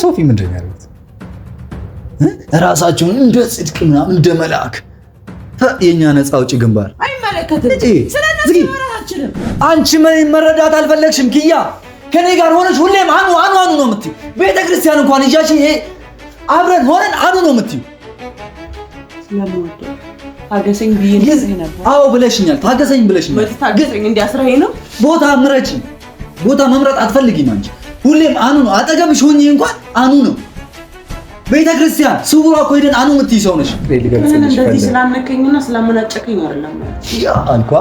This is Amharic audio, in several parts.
ሶፊ ምንድን ነው ያሉት? ራሳቸውን እንደ ጽድቅ ምናምን እንደ መልአክ የኛ ነፃ አውጪ ግንባር አይመለከትም። ስለነሱ መረዳችንም አንቺ መረዳት አልፈለግሽም። ኪያ ከኔ ጋር ሆነሽ ሁሌም አኑ ነው የምትይው። ቤተክርስቲያን እንኳን እያልሽ ይሄ አብረን ሆነን አኑ ነው የምትይው። ታገሰኝ ብዬ ነበር። አዎ ብለሽኛል። ታገሰኝ ብለሽኛል። ታገሰኝ እንዲያስረኝ ነው። ቦታ ምረጪ። ቦታ መምረጥ አትፈልጊም አንቺ። ሁሌም አኑ ነው። አጠገብሽ ሆኜ እንኳን አኑ ነው። ቤተክርስቲያን ስውሯ እኮ ሄደን አኑ የምትይ ሰው ነሽ። እንደዚህ ስላነከኝና ስላመናጨከኝ አይደለም ያ አልኳ።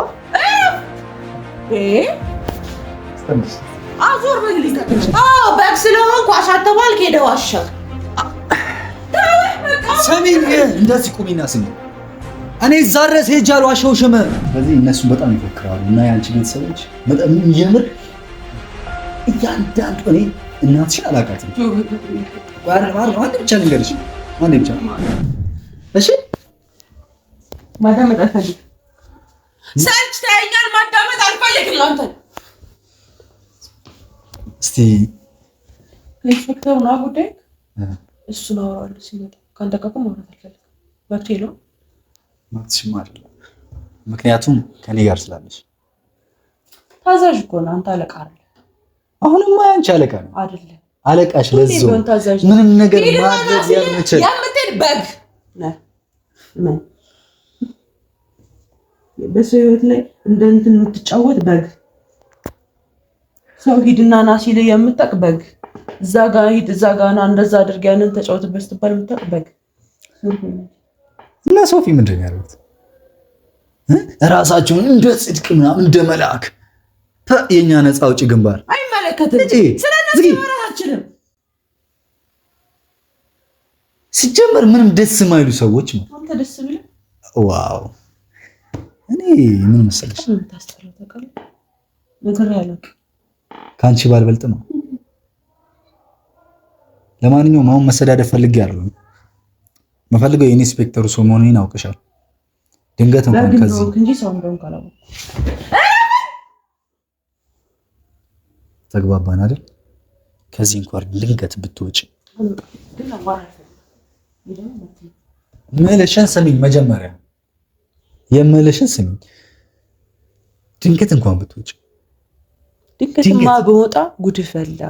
አዞር በግልኝ በግ ስለሆንኩ አሻተባልክ ሄደው አሻል ሰሚኝ። እንደዚህ ቁሚና ስሚ። እኔ እዛ ድረስ ሄጄ አልዋሸሁሽም። ስለዚህ እነሱ በጣም ይፎክራሉ እና የአንቺ ቤተሰቦች በጣም የምር እያንዳንዱ እኔ እናትሽን አላውቃትም። አንድ ብቻ ልንገርሽ፣ አንድ ብቻ እሺ። ማዳመጥ አልፈልግም። ሰልችተኸኛል። ማዳመጥ አልፈልግም። አንተ እስቲ ኢንስፔክተሩ ነው ጉዳይ እሱን አወራለሁ ሲመጣ። ከአንተ ጋር ማውራት አልፈልግም። መብቴ ነው። መብትሽም አይደለም፣ ምክንያቱም ከኔ ጋር ስላለሽ። ታዛዥ እኮ ነው። አንተ አለቃ አይደል? አሁንማ ያንቺ አለቃ ነው አይደል? አለቃሽ ለዘው ምንም ነገር ማድረግ ያምችል ያምትል በግ ነህ። ምን በሰው ህይወት ላይ እንደ እንትን የምትጫወት በግ፣ ሰው ሂድና ና ሲል የምትጠቅ በግ፣ እዛ ጋር ሂድ እዛ ጋር ና እንደዛ አድርግ ያንን ተጫወትበት ስትባል የምትጠቅ በግ። እና ሶፊ ምንድን ነው ያሉት? ራሳቸውን እንደ ጽድቅ ምናምን እንደ መልአክ የኛ ነፃ አውጪ ግንባር አይመለከትም። ስለነሱ መረዳችንም ሲጀመር ምንም ደስ የማይሉ ሰዎች ነው። አንተ ደስ ብለህ ዋው! እኔ ምን መሰለሽ ታስተለው ተቀበል ነገር ያለው ካንቺ ባልበልጥ ነው። ለማንኛውም አሁን መሰዳደብ ፈልጌ አይደለም መፈልገው የኢንስፔክተሩ ሰው መሆኑን አውቀሻል። ድንገት እንኳን ከዚህ እንጂ ሰው እንደሆነ ካላው ተግባባን አይደል? ከዚህ እንኳን ድንገት ብትወጪ መለሽን ስሚኝ። መጀመሪያ የመለሽን ስሚኝ። ድንገት እንኳን ብትወጪ ድንገትማ በወጣ ጉድ ፈላ።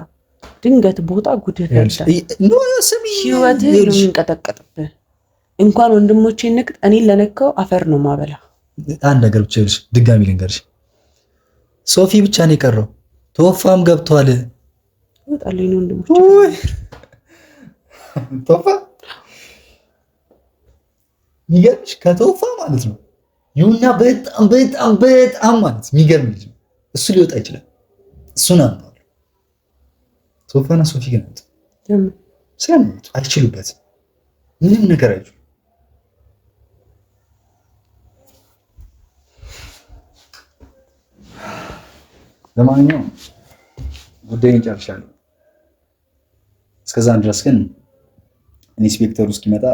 ድንገት ቦታ ጉድ ፈላ። ነው ስሚኝ። ህይወትህ ነው የሚንቀጠቀጥብህ። እንኳን ወንድሞቼ ንቅጥ እኔን ለነካው አፈር ነው ማበላ። አንድ ነገር ብቻ ልሽ ድጋሚ ልንገርሽ፣ ሶፊ ብቻ ነው የቀረው። ቶፋም ገብቷል። ወጣልኝ ነው ወንድሞቼ። ቶፋ የሚገርምሽ ከቶፋ ማለት ነው ይሁንና በጣም ማለት የሚገርም ልጅ ነው። እሱ ሊወጣ ይችላል። እሱን አምጣው። ቶፋና ሶፊ ግን ስለምን አይችሉበትም። ምንም ነገር አይችሉም። ለማንኛውም ጉዳይን ጨርሻለሁ። እስከዛን ድረስ ግን ኢንስፔክተሩ እስኪመጣ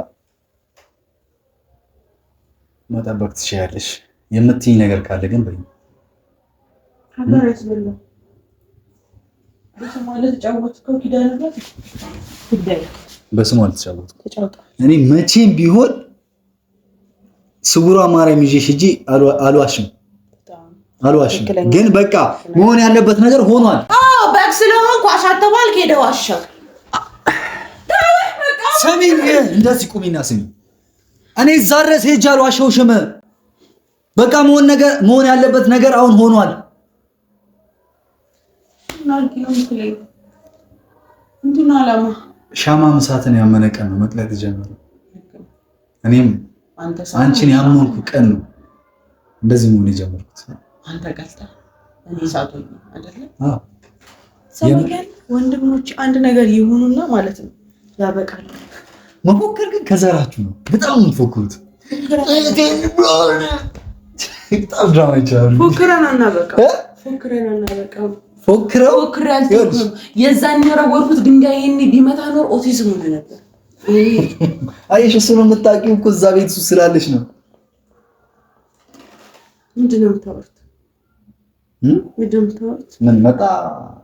መጠበቅ ትችያለሽ። የምትይኝ ነገር ካለ ግን በይ። በስሟ አልተጫወትኩም። እኔ መቼም ቢሆን ስውሯ ማርያም ይዤሽ ሂጂ አልዋሽም። ግን በቃ መሆን ያለበት ነገር ሆኗል። አዎ በግ ስለሆንኩ አሻተባልክ ሄደው አሻል ሰሚኝ። እንደዚህ ቁሚና ስሚ። እኔ እዛ ድረስ ሄጄ አልዋሸሁሽም። በቃ መሆን ያለበት ነገር አሁን ሆኗል። ሻማ ምሳትን ያመነ ቀን ነው መቅለጥ ጀመረ። እኔም አንቺን ያመንኩ ቀን ነው እንደዚህ መሆን የጀመርኩት። አንተ ቀልጣ እኔ ሳቶኝ አይደለ? አዎ ሰሚገል ወንድሞች አንድ ነገር ይሁኑና ማለት ነው ያበቃል። መፎከር ግን ከዘራችሁ ነው። በጣም የምትፎክሩት በጣም ድራማ ይችላል። ፎክረው የዛን የወረወርኩት ድንጋይ ይሄን ቢመታ ኖር ኦቲዝም ሆነ ነበር። አየሽ፣ እሱ ነው የምታውቂው እኮ እዛ ቤት ውስጥ ስላለሽ ነው። ምንድን ነው የምታወሩት? ምን መጣ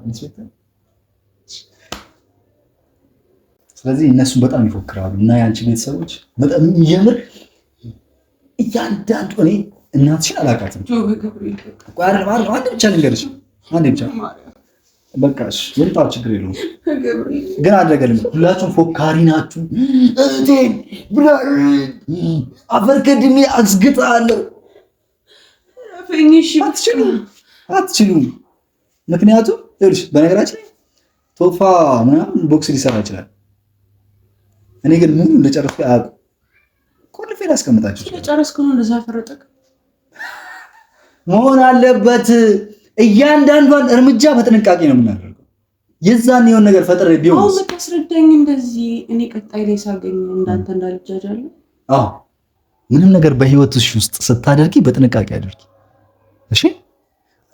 ኢንስፔክተር? ስለዚህ እነሱ በጣም ይፎክራሉ እና የአንቺ ቤተሰቦች በጣም የምር እያንዳንዱ እኔ እናትሽን አላውቃትም። አንድ ብቻ ልንገርሽ፣ አንድ ብቻ በቃ የምጣ ችግር የለውም ግን አደረገልም። ሁላችሁም ፎካሪ ናችሁ። እቴን ብላ አፈር ከድሜ አስግጣለሁ። አትችሉም። ምክንያቱም ይኸውልሽ በነገራችን ላይ ቶፋ ምናምን ቦክስ ሊሰራ ይችላል። እኔ ግን ምን እንደጨረስኩ አያውቁም። ቆልፌ ላስቀምጣችሁ ስለጨረስኩ ነው እንደዛ ፈረጠቅ መሆን አለበት። እያንዳንዷን እርምጃ በጥንቃቄ ነው የምናደርገው። የዛን የሆነ ነገር ፈጠረ ቢሆን አሁን የምታስረዳኝ እንደዚህ እኔ ቀጣይ ላይ ሳገኝ እንዳንተ እንዳልጃጃለሁ። አዎ ምንም ነገር በህይወትሽ ውስጥ ስታደርጊ በጥንቃቄ አድርጊ። እሺ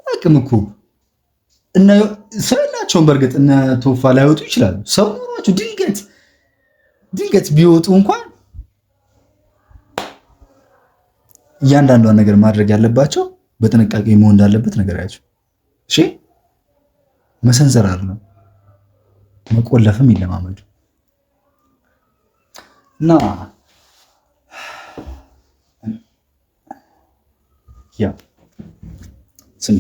አቅም እኮ እና ሰው የላቸውም። በእርግጥ እነ ቶፋ ላይወጡ ይችላሉ። ሰው ኖሯቸው ድንገት ቢወጡ እንኳን እያንዳንዷን ነገር ማድረግ ያለባቸው በጥንቃቄ መሆን እንዳለበት ነገር ያቸው። እሺ መሰንዘር አይደለም መቆለፍም ይለማመዱ እና ያ ስሚ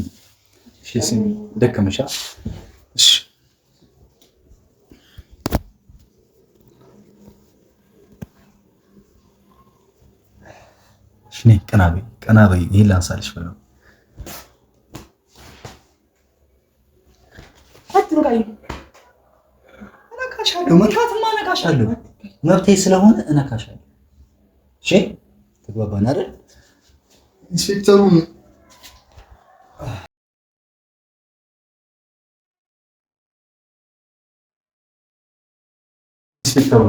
ደከመሻ። እሺ እኔ ቀና በይ ይሄን ላንሳልሽ ብለው እነካሻለሁ። መካትማ እነካሻለሁ፣ መብቴ ስለሆነ እነካሻለሁ። እሺ ተግባባን አይደል? ኢንስፔክተሩ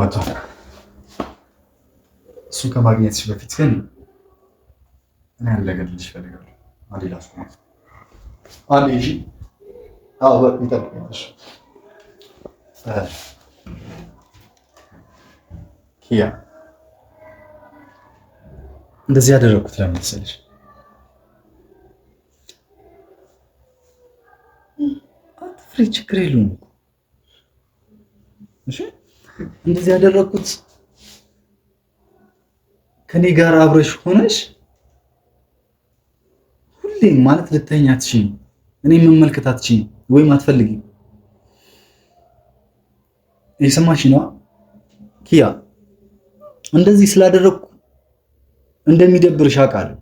መጥቷል። እሱ ከማግኘትሽ በፊት ግን እኔ ያለገልሽ ፈልጋለሁ። አዲላስ ነው አንዴ እሺ። አዎ በቃ ይጠብቅሽ። ኪያ እንደዚህ ያደረኩት ለምን መሰለሽ? አትፍሪ፣ ችግር የለውም እኮ እሺ። እንደዚህ ያደረኩት ከኔ ጋር አብረሽ ሆነሽ ሁሌም ማለት ልተኛ አትችይም፣ እኔ መመልከት አትችይም ወይም አትፈልጊም። የሰማሽ ነው ኪያ። እንደዚህ ስላደረኩ እንደሚደብርሽ አውቃለሁ፣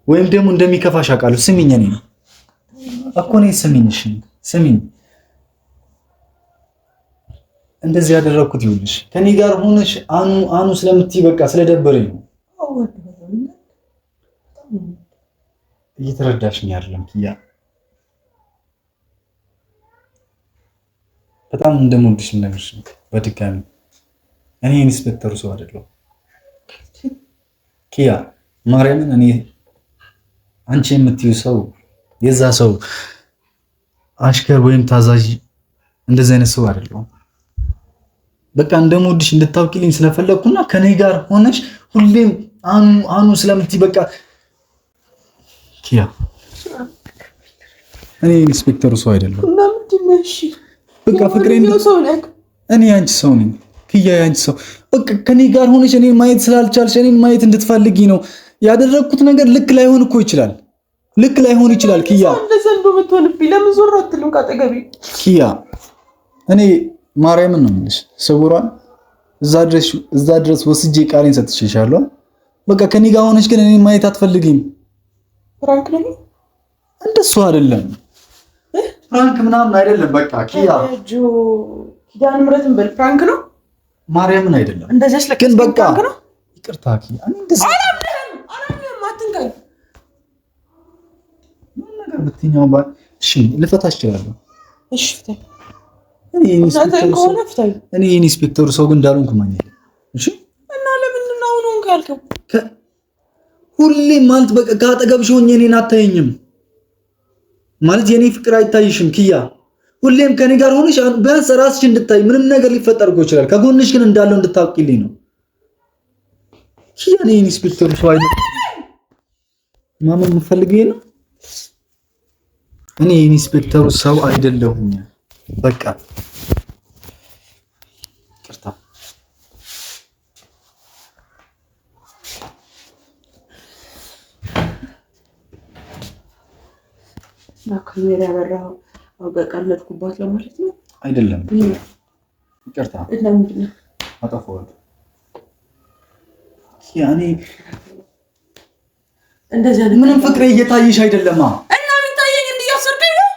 ወይም ደግሞ እንደሚከፋሽ አውቃለሁ። ስሚኝ፣ እኔ እኮ ነኝ። ስሚኝ። እንደዚህ ያደረኩት ይኸውልሽ ከኔ ጋር ሆነሽ አኑ ስለምትይ በቃ ስለደበረኝ ነው። እየተረዳሽኝ አይደለም ኪያ። በጣም እንደምወድሽ ነገርሽ ነው። በድጋሚ እኔ ኢንስፔክተሩ ሰው አይደለሁም ኪያ። ማርያምን እኔ አንቺ የምትይው ሰው የዛ ሰው አሽከር ወይም ታዛዥ እንደዚህ አይነት ሰው አይደለሁም። በቃ እንደምወድሽ እንድታውቂልኝ ስለፈለኩና ከኔ ጋር ሆነሽ ሁሌም አኑ ስለምትይ በቃ ኪያ፣ እኔ ኢንስፔክተሩ ሰው አይደለሁም። እና ምንድነው? እሺ በቃ ፍቅሬን እኔ ያንቺ ሰው ነኝ ኪያ፣ ያንቺ ሰው። በቃ ከኔ ጋር ሆነሽ እኔን ማየት ስላልቻልሽ እኔን ማየት እንድትፈልጊ ነው ያደረኩት። ነገር ልክ ላይሆን ይችላል ኪያ። እንደዛ እንደምትሆንብኝ ለምን ዞር አትልም ካጠገቤ ኪያ? እኔ ማርያምን ነው የምልሽ፣ ስውሯን እዛ ድረስ ወስጄ ቃሌን ሰጥቼሻለሁ። በቃ ከኔ ጋር ሆነሽ ግን እኔን ማየት አትፈልጊም። ፍራንክ ነው እንደሱ አይደለም፣ ፍራንክ ምናምን አይደለም። በቃ ኪያ ኪዳነ ምሕረትን በል ፍራንክ ነው፣ ማርያምን አይደለም። እንደዛስ ግን በቃ ይቅርታ ኪያ፣ እኔ እንደዛ አላምንም። አትንካኝ። ምን ነገር ብትኛው ባ እሺ፣ ልፈታሽ እችላለሁ። እሺ ፍታኝ። እኔ ኢንስፔክተሩ ሰው ግን እንዳልሆንኩ ማን ያለ? እሺ እና ለምንድን ነው አሁን ካልከው ሁሌም ማለት በቃ ካጠገብሽ ሆኜ እኔን አታየኝም ማለት የኔ ፍቅር አይታይሽም ኪያ። ሁሌም ከኔ ጋር ሆነሽ ቢያንስ ራስሽ እንድታይ ምንም ነገር ሊፈጠር እኮ ይችላል። ከጎንሽ ግን እንዳለው እንድታውቂልኝ ነው ኪያ። እኔ ኢንስፔክተሩ ሰው አይደለም። ማመን የምፈልገው ነው እኔ ኢንስፔክተሩ ሰው አይደለሁም። በቃ ካሜራ ያበራው አውቀቀለጥኩባት ለማለት ነው አይደለም። ይቅርታ ለምንድን ነው አጠፋሁት? ያኔ እንደዚህ ምንም ፍቅሬ እየታየሽ አይደለማ። እና ምን ታየኝ? እንዲያሰርከኝ ነው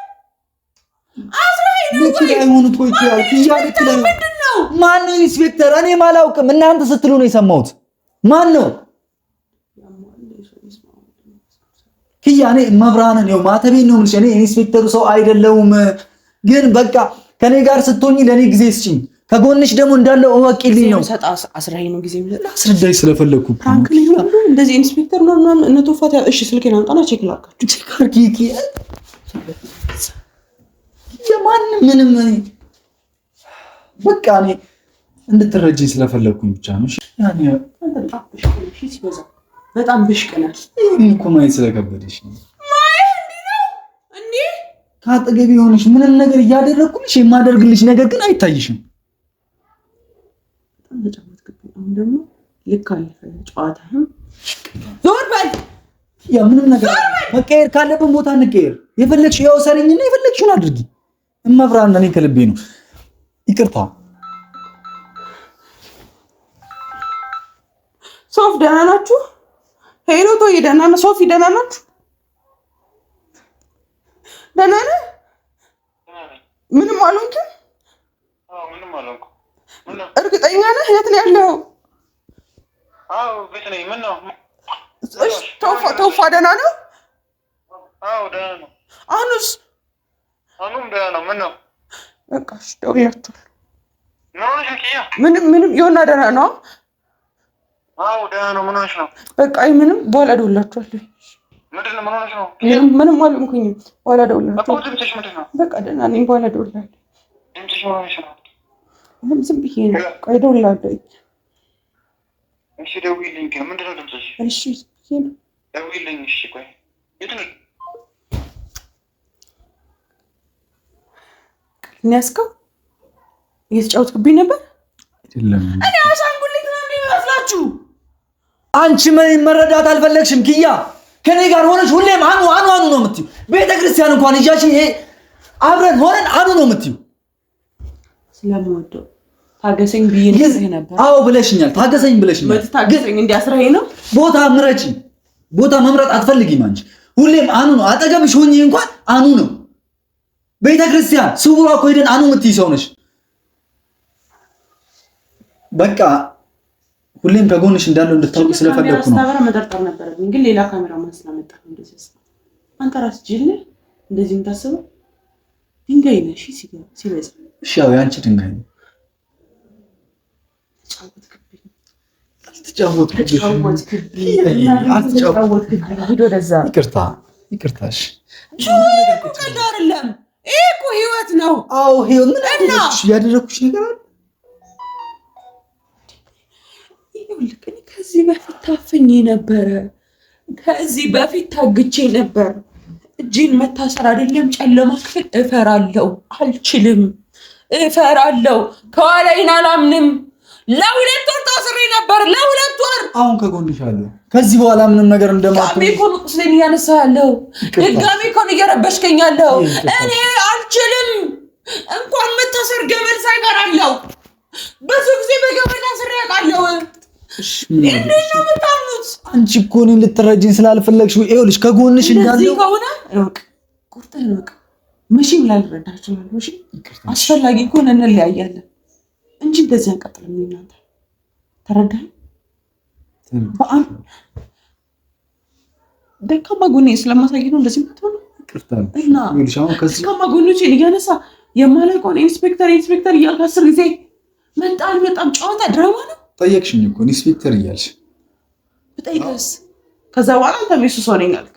አስራይ ነው ወይ አይሆኑት ወይ ይችላል ይያልክለ ምንድነው? ማን ነው ኢንስፔክተር? እኔ ማላውቅም። እናንተ ስትሉ ነው የሰማሁት። ማን ነው? እኔ መብራንን ነው ማተቤን ነው የምልሽ። እኔ ኢንስፔክተሩ ሰው አይደለሁም። ግን በቃ ከኔ ጋር ስትሆኚ ለኔ ጊዜ ስጪኝ። ከጎንሽ ደግሞ እንዳለው እወቂልኝ ነው። አስራይ ነው ጊዜ ማለት አስረዳሽ ስለፈለኩ ፍራንክ ነው እንደዚህ ኢንስፔክተር ነው ምናምን እነ ቶፋት እሺ ስልኬን አምጣና ቼክ ላድርጋችሁ። ቼክ አድርጊ። የማን ምንም በቃ እኔ እንድትረጂኝ ስለፈለኩኝ ብቻ ነው። ያኔ አንተ ጣፍሽ ሲበዛ በጣም ብሽቀናል። ይሄን እኮ ማየት ስለከበደሽ ነው። ማየት ነው እንዴ? ካጠገቢ ሆነሽ ምንም ነገር እያደረኩልሽ የማደርግልሽ ነገር ግን አይታይሽም። በጣም ተጫወትክብኝ። አሁን ደግሞ ልክ አለፈ ጨዋታህም። ዞር በል። ያ ምንም ነገር መቀየር ካለብን ቦታ እንቀየር። የፈለግሽ ያው ሰሪኝና የፈለግሽውን አድርጊ። እመብራን እኔ ከልቤ ነው። ይቅርታ ሶፍ ደህና ናችሁ? ሄሎ ቶይ ደህና ነው? ሶፊ ደህና ናችሁ? ደህና ነህ? ምንም አልሆንክም? አዎ ምንም አልሆንኩም። እርግጠኛ ነህ? የት ነው ያለው? አዎ ቤት ነኝ። ምን ነው? እሺ ቶፋ ደህና ነው? አዎ ደህና ነው። አኑስ? አኑም ደህና ነው። ምን ነው? በቃ እሺ ደውያቸው። ምን ሆነሽ ነው ኪያ? ምንም የሆነ ደህና ነው? አዎ ደህና ነው። ምን ሆነሽ ነው? በቃ ምንም በኋላ እደውልላችኋለሁ። ምንድን ነው? ምን ሆነሽ ነው? ምንም አልሆንኩኝም። በኋላ እደውልላችኋለሁ። አቆ ድምፅሽ ምንድን ነው? በቃ ደህና ነኝ። በኋላ እደውልላለሁ። ድምፅሽ ምን ሆነሽ ነው? ዝም ብዬ ነው። ቆይ እደውልላለሁ። እሺ ደውዪልኝ። ምንድን ነው ድምፅሽ? እሺ ደውዪልኝ። እሺ ቆይ የት ነሽ? ያስከው እየተጫወትክብኝ ነበር። አይደለም እኔ አሻንጉሊት ነው የሚመስላችሁ? አንቺ ምን መረዳት አልፈለግሽም? ኪያ ከኔ ጋር ሆነሽ ሁሌም አኑ ነው የምትይው። ቤተክርስቲያን እንኳን እያልሽ ይሄ አብረን ሆነን አኑ ነው የምትይው። ስለምወደው ታገሰኝ ብዬ ነበር። አዎ ብለሽኛል። ታገሰኝ ብለሽኛል። ታገሰኝ እንዲያስረኝ ነው። ቦታ ምረጪ። ቦታ መምረጥ አትፈልጊም አንቺ። ሁሌም አኑ ነው። አጠገብሽ ሆኜ እንኳን አኑ ነው። ቤተክርስቲያን ስውሯ እኮ ሄደን አኑ የምትይ ሰው ነሽ። በቃ ሁሌም ከጎንሽ እንዳለው እንድታውቂ ስለፈለኩ ነው። ካሜራ መጠርጠር ነበረብኝ፣ ግን ሌላ ካሜራ ማን ስላመጣ ነው እንደዚህ ያስብ። አንተ ራስ ጅል ነህ እንደዚህ የምታስበው። ድንጋይ ነህ። እሺ ሲበዛ እሺ፣ ያው ያንቺ ድንጋይ ነው። ይቅርታሽ አይደለም። ይሄ እኮ ህይወት ነው። አዎ ህይወት ምን አይደለሽ? ያደረኩሽ ነገር አለ። ከዚህ በፊት ታፍኜ ነበረ። ከዚህ በፊት ታግቼ ነበር። እጄን መታሰር አይደለም ጨለማ ክፍል እፈራለሁ። አልችልም። እፈራለሁ። ከኋላዬን አላምንም። ለ2 ወር ታስሬ ነበር። ለ2 ወር። አሁን ከጎንሽ አለሁ። ከዚህ በኋላ ምንም ነገር እንደማትሆን ድጋሜ እኮ ነው ቁስሌን እያነሳለሁ። ድጋሜ እኮ ነው እየረበሽከኛለሁ። እኔ አልችልም። እንኳን መታሰር ገመድ ሳይቀራለሁ። ብዙ ጊዜ በገመድ ታስሬ አውቃለሁ። እንዴት ነው የምታምኑት? አንቺ እኮ እኔን ልትረጂኝ ስላልፈለግሽ ይኸውልሽ ከጎንሽ እንዳለው እዚህ ከሆነ እወቅ። ቁርጥህን እወቅ። መቼም ላልረዳህ እችላለሁ። እሺ አስፈላጊ ከሆነ እንለያያለን እንጂ እንደዚህ አንቀጥልም። እናንተ ተረዳኸኝ? በአንድ ደካማ ጎኔ ስለማሳይ ነው እንደዚህ የምትሆነው። እና ደካማ ጎኖቼን እያነሳ የማላውቀውን ኢንስፔክተር እያልክ 10 ጊዜ መጣ አልመጣም ጨዋታ ድራማ ነው። ጠየቅሽኝ እኮ ኢንስፔክተር እያልሽ ብጠይቅስ? ከዛ በኋላ አንተ ሜሱ ሰው ነኝ አልክ።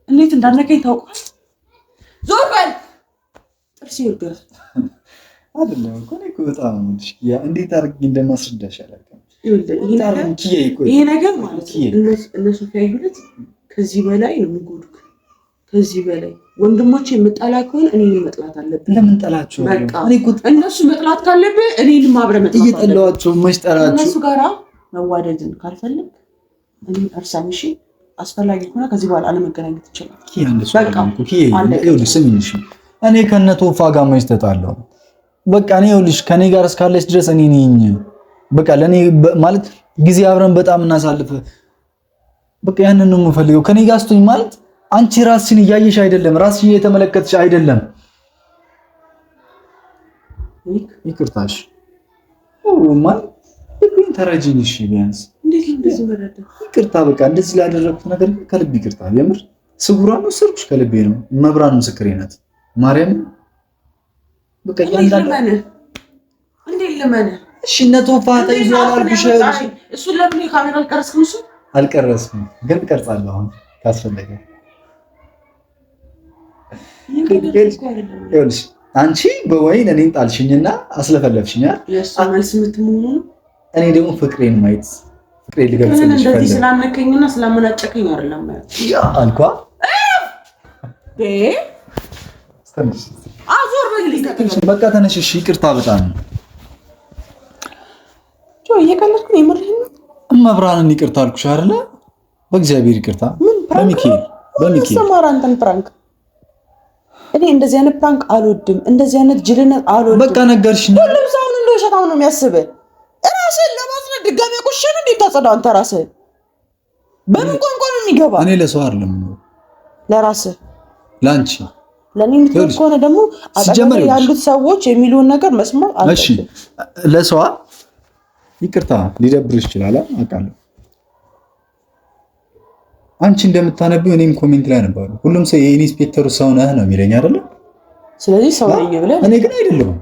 እንዴት እንዳነቀኝ ታውቃለህ? ዞር በል። ጥርስ ይወርዳል አይደለም እኮ እኔ እኮ በጣም እንዴት አድርጌ እንደማስረዳሽ አላውቅም። ይሄ ነገር ማለት ነው እነሱ ያዩት ከዚህ በላይ ነው የሚጎዱክ። ከዚህ በላይ ወንድሞቼ የምጠላ ከሆነ እኔን መጥላት አለብህ። ለምን ጠላችሁ? በቃ እነሱ መጥላት ካለብህ እኔንም አብረህ መጥላት አለብህ። እየጠላኋቸው መች ጠላችሁ? እነሱ ጋራ መዋደድን ካልፈልግ እኔ እርሳም። እሺ አስፈላጊ ከሆነ ከዚህ በኋላ አለመገናኘት ይችላል። እኔ ከነ ቶፋ ጋር መች ተጣላሁ? በቃ እኔ ይኸውልሽ ከኔ ጋር እስካለች ድረስ እኔ ነኝ በቃ ለኔ ማለት ጊዜ አብረን በጣም እናሳልፍ። በቃ ያንን ነው የምፈልገው። ከኔ ጋር ስትሆኝ ማለት አንቺ ራስሽን እያየሽ አይደለም፣ ራስሽን እየተመለከትሽ አይደለም። ይቅርታሽ ማለት ተረጂኝ። እሺ ቢያንስ ይቅርታ በቃ እንደዚህ ላደረኩት ነገር ከልብ ይቅርታ። የምር ስጉራን ነው ሰርኩሽ ከልቤ ነው። መብራን ምስክሬ ናት። ማርያም በቃ ያንዳንዱ እንዴ ለማን እሺ እነ ቶፋ ተይዟል አልኩሽ። እሱ ለምን ካሜራ አልቀረስክም? እሱ አልቀረስኩም ግን ቀርጻለሁ አሁን ካስፈለገ። ይኸውልሽ አንቺ በወይን እኔን ጣልሽኝና አስለፈለፍሽኛል። የእሱ መልስ የምትሆኑ እኔ ደግሞ ፍቅሬን ማየት ፍቅሬን ልገልጽልሽ ፈልጌ እንደዚህ ስላነከኝና ስላመናጨከኝ አይደለም ያ አልኳ አዞር በግልጽ በቃ ተነሽ። እሺ ይቅርታ በጣም እየቀለድኩ ነው። የምርህን መብራንን ይቅርታ አልኩሽ አይደለ? በእግዚአብሔር ይቅርታ። በሚኪ ሰማራ አንተን ፕራንክ እኔ እንደዚህ አይነት ፕራንክ አልወድም። እንደዚህ አይነት ጅልነት አልወድም። በቃ ነገርሽ ነው። ሁሉም ሰው አሁን እንደ ውሸታም ነው የሚያስበው። ራስህን ለማጽናት ድጋሜ ቆሸን እንዴት ታጸዳው? አንተ ራስህ በምን ቋንቋ ነው የሚገባ? እኔ ለሰው አይደለም ለራስህ ለአንቺ ለኔ የምትል ከሆነ ደግሞ አጠገብ ያሉት ሰዎች የሚሉን ነገር መስማት አለብህ። እሺ ለሰው ይቅርታ ሊደብርሽ ይችላል አውቃለሁ። አንቺ እንደምታነቢው እኔም ኮሜንት ላይ አነባለሁ። ሁሉም ሰው የኢንስፔክተሩ ሰው ነህ ነው የሚለኝ አይደለ? ስለዚህ ሰው ነኝ ብለህ እኔ ግን አይደለሁም።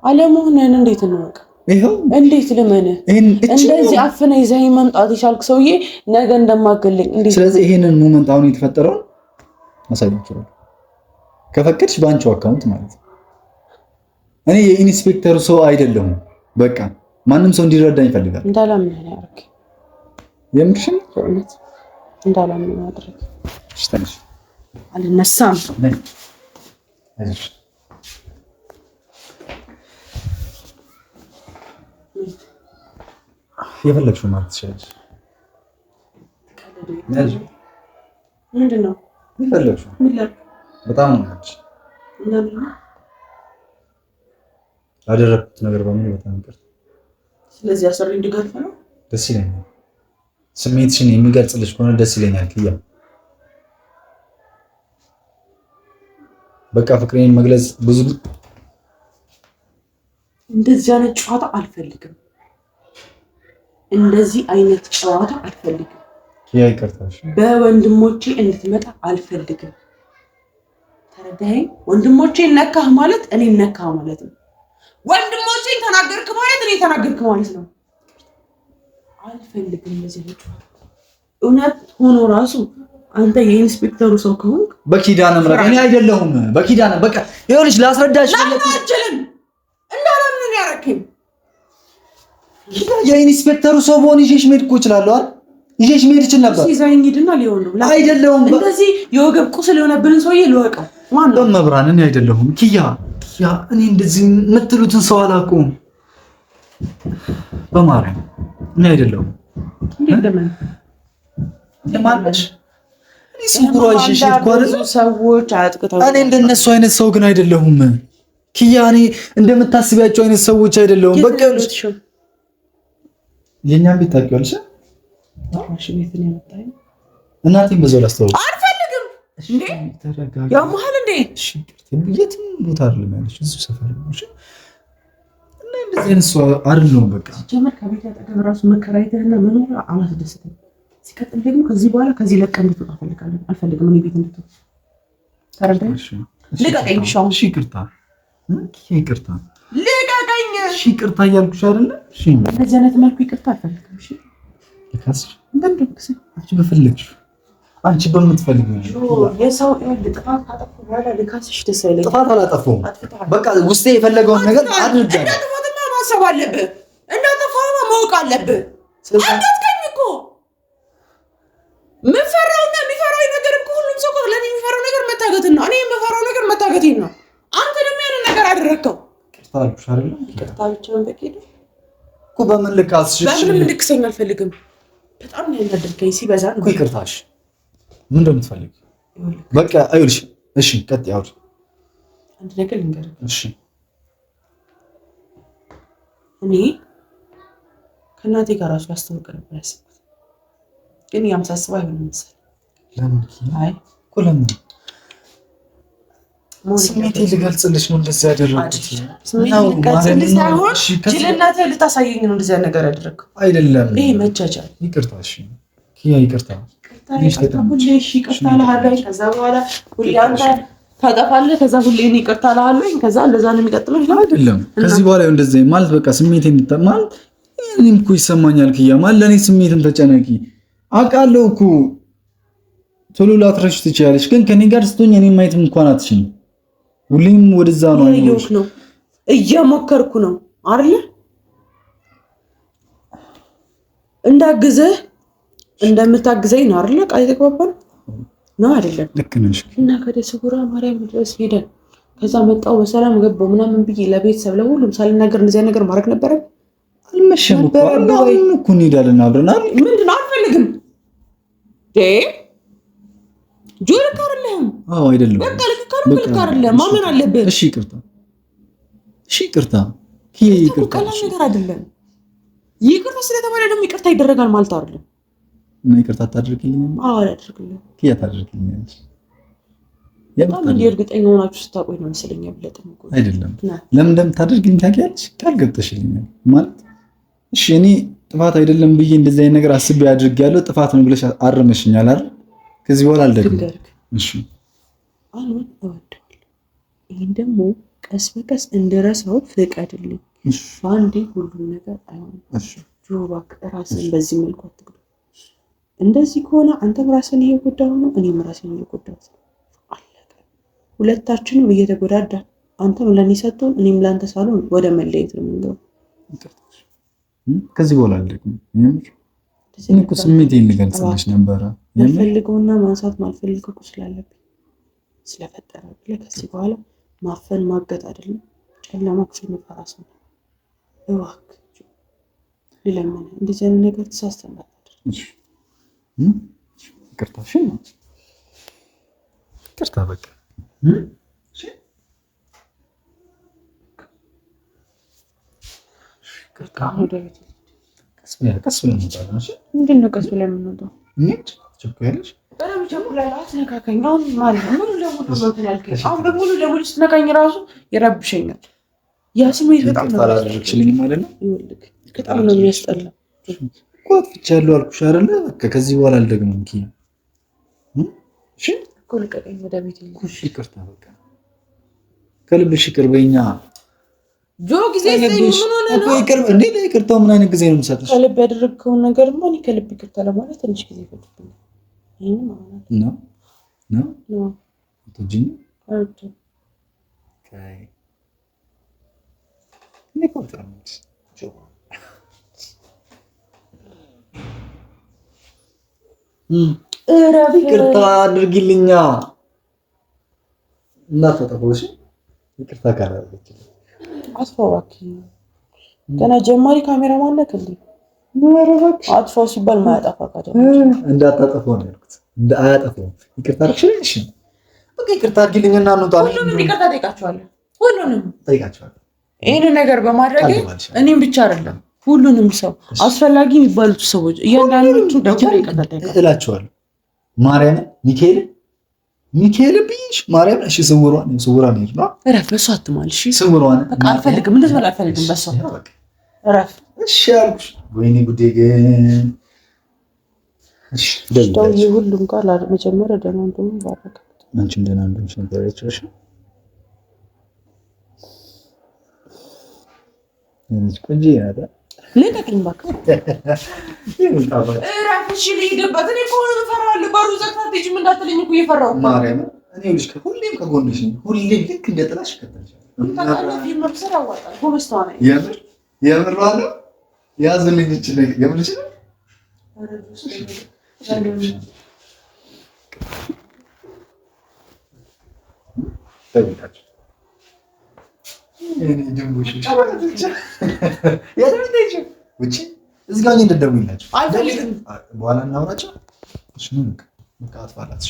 አለመሆንህን እንዴት እንወቅ? ይሄው እንዴት ልመንህ? እንደዚህ አፍነ ይዘኸኝ መምጣት የቻልክ ሰውዬ ነገ እንደማገለኝ እንዴት? ስለዚህ ይሄንን ሞመንት አሁን የተፈጠረውን ማሳየት ከፈቀድሽ በአንቺው አካውንት ማለት ነው። እኔ የኢንስፔክተሩ ሰው አይደለሁም። በቃ ማንም ሰው እንዲረዳኝ ይፈልጋል። እንዳላምን ያርክ የምርሽን እውነት እንዳላምን ማድረግ እሺ። አልነሳም አይዞሽ የፈለግሽው ማለት ትችላለሽ። ምንድን ነው የፈለግሽው? በጣም ነው ያደረኩት ነገር በሙሉ በጣም ይቅርታ። ስለዚህ አሰሪ እንዲገርፍ ነው። ደስ ይለኛል። ስሜትሽን የሚገልጽልሽ ከሆነ ደስ ይለኛል። ክያ በቃ ፍቅሬን መግለጽ ብዙ እንደዚህ አይነት ጨዋታ አልፈልግም። እንደዚህ አይነት ጨዋታ አልፈልግም። ክያ ይቅርታሽ። በወንድሞቼ እንድትመጣ አልፈልግም። ተረዳኸኝ? ወንድሞቼን ነካህ ማለት እኔ ነካህ ማለት ነው። ወንድሞቼን ተናገርክ ማለት እኔ ተናገርክ ማለት ነው። አልፈልግም እንደዚህ አይነት ጨዋታ። እውነት ሆኖ ራሱ አንተ የኢንስፔክተሩ ሰው ከሆንክ በኪዳነ ምሕረት እኔ አይደለሁም። በኪዳነ በቃ ይኸውልሽ ላስረዳሽ አልችልም። እንዳላምን ያረከኝ የኢንስፔክተሩ ሰው በሆነ ይዤሽ መሄድ እኮ እችላለሁ አይደል? ይዤሽ መሄድ እችል ነበር። ሲዛኝ ሂድና ሊሆን ነው አይደለሁም። እንደዚህ የወገብ ቁስል የሆነብንን ሰውዬ ልወቀው ማን ነው? በመብራን እኔ አይደለሁም። ኪያ እኔ እንደዚህ የምትሉትን ሰው አላውቀውም። በማርያም እኔ አይደለሁም። እንደምን ለማንሽ እኔ ስጉሯ ይሽሽ እኮ አይደል? ሰዎች አጥቅተው እኔ እንደነሱ አይነት ሰው ግን አይደለሁም። ኪያ እኔ እንደምታስቢያቸው አይነት ሰዎች አይደለሁም። በቃ የኛን ቤት ታውቂዋለሽ? እሺ ቤት ነው የመጣኝ። እናቴን በዛው ላስተዋውቅ አልፈልግም። እንዴ ተረጋጋ። ያው መሀል እንዴ እሺ የትም ቦታ አይደለም ያለሽ እዚሁ ሰፈር ነው። እሺ እና እንደዚህ አይነት ሰው አይደለሁም። በቃ ጀመር ከቤት ያጠገብ ራሱ መከራየትና መኖር አላስደስተም። ሲቀጥል ደግሞ ከዚህ በኋላ ከዚህ ለቀን እንድትወጣ እፈልጋለሁ። አልፈልግም እኔ ቤት እንድትወጣ። ተረዳኝ? ልቀቀኝ። እሺ ይቅርታ ይቅርታ ልቀቀኝ። እሺ ይቅርታ እያልኩሽ አይደለ? እሺ በዚህ አይነት መልኩ ይቅርታ አልፈልግም። እሺ ልካስሽ አንቺ በፈለግሽ አንቺ በምትፈልጊው የሰው ጥፋት ካጠፋ በኋላ ልካስሽ ደስ አይለኝም። ጥፋት አላጠፋሁም። በቃ ውስጤ የፈለገውን ነገር አድርጋለሁ። እንዳጠፋትማ ማሰብ አለብህ። እንዳጠፋህማ ማወቅ አለብህ። አትቀኝ እኮ የምፈራውና የሚፈራው ነገር እኮ ሁሉም ሰው ለእኔ የሚፈራው ነገር መታገትን ነው። እኔ የምፈራው ነገር መታገቴን ነው። አንተ ደግሞ ያንን ነገር አደረግከው። ይቅርታ አልኩሽ አይደል? ይቅርታ ብቻውን በቂ ነው እኮ። በምን ልካስሽ? በምንም እንድክሰኝ አልፈልግም። በጣም ነው ያናደርከኝ ሲበዛ ነው። ይቅርታሽ ምን እንደምትፈልግ በቃ አይልሽ። እሺ ቀጥ ያውር አንድ ነገር ልንገርህ። እሺ እኔ ከእናቴ ጋር ራሱ ላስተዋውቅ ነበር ያሰብኩት፣ ግን ያም ሳስበው አይሆንም መሰለኝ። ለምን? አይ እኮ ለምን? ስሜቴን ልገልጽልሽ ነው እንደዚህ ያደረኩት። ስሜቴን ልገልጽልሽ ሳይሆን ጅልነትህን ልታሳየኝ ነው እንደዚህ ነገር ያደረግከው። አይደለም ይሄ መቻቻል። ይቅርታ። እሺ ኪያ ይቅርታ። ሁሌ እሺ ይቅርታ እልሃለሁ፣ ከዛ በኋላ ሁሌ አንተ ታጠፋለህ፣ ከዛ ሁሌ እኔ ይቅርታ እልሃለሁ፣ ከዛ እንደዛ ነው የሚቀጥለው። አይደለም ከዚህ በኋላ እንደዚህ ማለት በቃ ስሜቴን ማለት እኔም እኮ ይሰማኛል። ኪያ ማለት ለእኔ ስሜትን ተጨነቂ አውቃለሁ እኮ ቶሎ ላትረሽ ትችያለሽ፣ ግን ከኔ ጋር ስትሆኝ እኔን ማየት እንኳን አትችልም። ሁሌም ወደዛ ነው እየሞከርኩ ነው አይደል? እንዳግዝህ እንደምታግዘኝ ነው አይደል? ቃል የተግባባን ነው አይደለም? ልክ ነሽ። እና ከደስ ጉራ ማርያም ድረስ ሄደን ከዛ መጣው በሰላም ገባው ምናምን ብዬ ለቤተሰብ ለሁሉም ሳልናገር እንደዚህ ነገር ማድረግ ነበረ። አልመሸም እኮ አሁን እኮ እንሄዳለን አብረን አይደል? ምንድን ነው አልፈልግም ጆርክ አይደለም። አዎ አይደለም። በቃ ልክ አይደለም። ማመን አለብን። እሺ ይቅርታ። እሺ ይቅርታ። ኪያ ይቅርታ። ቀላል ነገር አይደለም። ይቅርታ ስለተባለ ደግሞ ይቅርታ ይደረጋል ማለት አይደለም። እና ይቅርታ ታደርግልኝ? አዎ አደርግልኝ። ኪያ ታደርግልኝ? በጣም እርግጠኛ ሆናችሁ ስታቆይ ነው መሰለኝ ያብለጥም እኮ አይደለም። ለምን እንደምታደርግልኝ ታውቂያለሽ? ቃል ገብተሽልኛል ማለት እሺ። እኔ ጥፋት አይደለም ብዬ እንደዚህ አይነት ነገር አስቤ አድርጌያለሁ። ጥፋት ነው ብለሽ አርመሽኛል አይደል? ከዚህ በኋላ አልደግም። እሺ አሁን እወደዋለሁ። ይሄን ደግሞ ቀስ በቀስ እንድረሳው ፍቀድልኝ። በአንዴ ሁሉም ነገር አይሆንም። እሺ ጆሮ እባክህ ራስህን በዚህ መልኩ አትግደል። እንደዚህ ከሆነ አንተም ራስህን እየጎዳሁ ነው፣ እኔም ራስህን እየጎዳሁ ነው። አለቀ። ሁለታችንም እየተጎዳዳን አንተም ለእኔ ሰጥቶን እኔም ለአንተ ሳልሆን ወደ መለየት ነው የምንገባው። ከዚህ በኋላ አልደግም። እኔ እኮ ስሜቴን ልገልጽልሽ ነበረ። የምፈልገውና ማንሳት ማልፈልገው ስላለብኝ ስለፈጠረ ብለህ ከዚህ በኋላ ማፈን ማገት አይደለም ጨለማ ክፍል መፈራስ ነው። እባክህ ልለምን እንደዚህ አይነት ነገር ተሳስተናል። ይቅርታ። እሺ ይቅርታ። በቃ ቀስ ብለን እንወጣለን። እሺ ምንድን ነው ቀስ ብለን የምንወጣው? ትቸኩያለሽ? አትነካከኝ። አሁን ማለት ሙሉ ለሙሉ ያልከኝ አሁን በሙሉ ለሙሉ ስትነካኝ ራሱ ይረብሸኛል። ያ ስሜት በጣም ነው አላደረግሽልኝ ማለት ነው። ይኸውልህ በጣም ነው የሚያስጠላው እኮ አጥፍቻለሁ አልኩሽ አይደለ? በቃ ከዚህ በኋላ አልደግምም። ኪያ እሺ እኮ ልቀቀኝ፣ ወደ ቤት እሺ ይቅርታ። በቃ ከልብሽ ይቅር በይኛ። ጆ ጊዜ ምን ሆነ ነው ይቅር እንዴ? ለይቅርታው ምን አይነት ጊዜ ነው የምሰጥሽ? ከልብ ያደረግከውን ነገር ማን ከልብ ይቅርታ ለማለት ትንሽ ጊዜ ይፈጅብኛል። ይሄን ማለት ነው ትጂኝ አውጥ ካይ ነቆጣምስ ጆ ይቅርታ አድርጊልኛ። እናታጠፎሽ ይቅርታ ካላደረግሽ አስፋዋኪ ገና ጀማሪ ካሜራማን ነህ እንዴ? አጥፋው ሲባል ማያጠፋ ካደ እንዳታጠፋው ነው ያልኩት። አያጠፋው። ይቅርታ አድርግልሽ። በቃ ይቅርታ አድርጊልኝና እንውጣለን። ሁሉንም ይቅርታ ጠይቃቸዋለሁ። ሁሉንም ጠይቃቸዋለሁ። ይሄን ነገር በማድረግ እኔም ብቻ አይደለም ሁሉንም ሰው አስፈላጊ የሚባሉት ሰዎች እያንዳንዶቹ ደግሞ ይቅርታ እላቸዋለሁ። ማርያም ሚካኤል ብይሽ ማርያም እሺ። ስውሯን ነው እረፍ። በሷ አትማል። እሺ ስውሯን በቃ አልፈልግም። እንደዚህ ማለት አልፈልግም። በሷ እረፍ። እሺ አልኩሽ። ወይኔ ጉዴ ግን እሺ ደውዬ ሁሉም ጋር መጀመሪያ ደህና እንደሆነ ባረከ። አንቺም ደህና እንደሆንሽ ነበር ያልኩሽ። እንጂ ቆንጆ ያዳ ለቀቅኝ እባክህ። እረፍ። እሺ ልሂድበት። እኔ እኮ ምንም እፈራለሁ። በሩ ዘግተህ አትሄጂም እንዳትለኝ እኮ እየፈራሁ ነው። ማርያም እኔ ልጅ ሁሌም ከጎንሽ ነኝ። ሁሌም ልክ እንደ ጥላሽ ከተልሻለሁ። የምር አለው ያዝልኝ ይችላል። የምር ይችላል። ተውጣጭ እኔ ደምቦሽ ያደረገች ውጪ እዚህ ጋር እንደደውይላችሁ አልፈልግም። በኋላ እናውራቸው። እሺ ነው በቃ አጥፋላት።